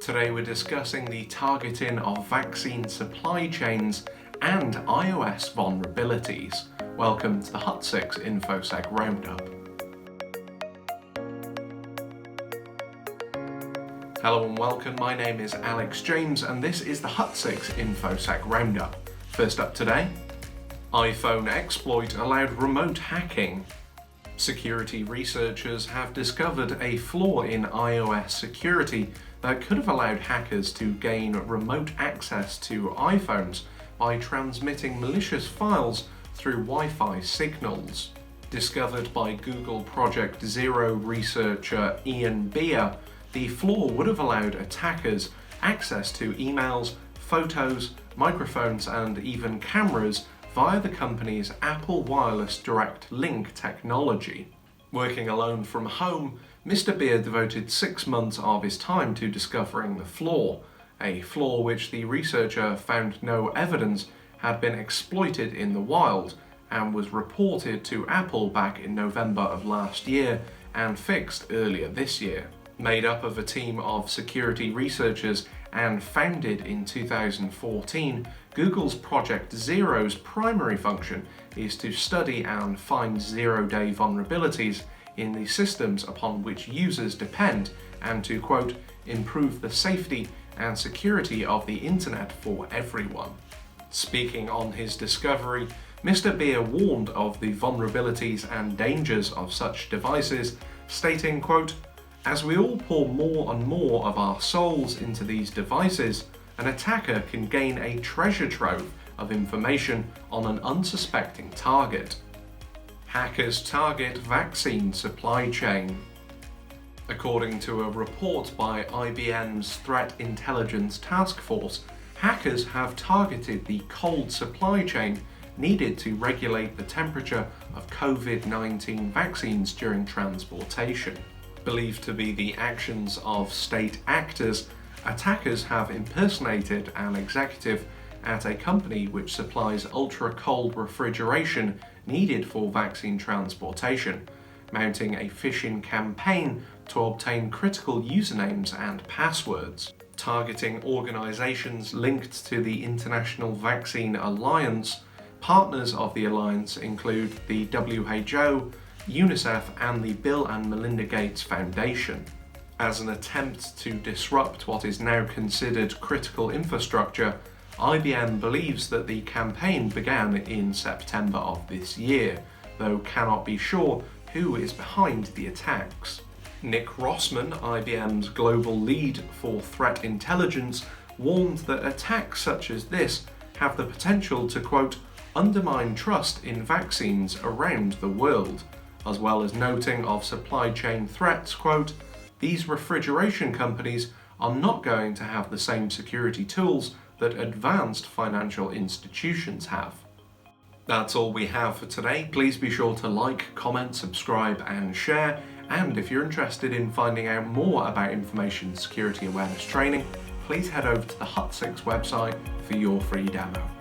Today we're discussing the targeting of vaccine supply chains and iOS vulnerabilities. Welcome to the Hut6 InfoSec Roundup. Hello and welcome, my name is Alex James and this is the Hut6 InfoSec Roundup. First up today, iPhone exploit allowed remote hacking. Security researchers have discovered a flaw in iOS security that could have allowed hackers to gain remote access to iPhones by transmitting malicious files through Wi-Fi signals. Discovered by Google Project Zero researcher Ian Beer, the flaw would have allowed attackers access to emails, photos, microphones and even cameras via the company's Apple Wireless Direct Link technology. Working alone from home, Mr. Beer devoted 6 months of his time to discovering the flaw, a flaw which the researcher found no evidence had been exploited in the wild and was reported to Apple back in November of last year and fixed earlier this year. Made up of a team of security researchers and founded in 2014, Google's Project Zero's primary function is to study and find zero-day vulnerabilities in the systems upon which users depend and to, quote, improve the safety and security of the internet for everyone. Speaking on his discovery, Mr. Beer warned of the vulnerabilities and dangers of such devices, stating, quote, as we all pour more and more of our souls into these devices, an attacker can gain a treasure trove of information on an unsuspecting target. Hackers target vaccine supply chain. According to a report by IBM's Threat Intelligence Task Force, hackers have targeted the cold supply chain needed to regulate the temperature of COVID-19 vaccines during transportation. Believed to be the actions of state actors, attackers have impersonated an executive at a company which supplies ultra-cold refrigeration needed for vaccine transportation, mounting a phishing campaign to obtain critical usernames and passwords. Targeting organizations linked to the International Vaccine Alliance, partners of the alliance include the WHO, UNICEF and the Bill and Melinda Gates Foundation. As an attempt to disrupt what is now considered critical infrastructure, IBM believes that the campaign began in September of this year, though cannot be sure who is behind the attacks. Nick Rossman, IBM's global lead for threat intelligence, warned that attacks such as this have the potential to, quote, undermine trust in vaccines around the world, as well as noting of supply chain threats, quote, these refrigeration companies are not going to have the same security tools that advanced financial institutions have. That's all we have for today. Please be sure to like, comment, subscribe and share. And if you're interested in finding out more about information security awareness training, please head over to the Hut6 website for your free demo.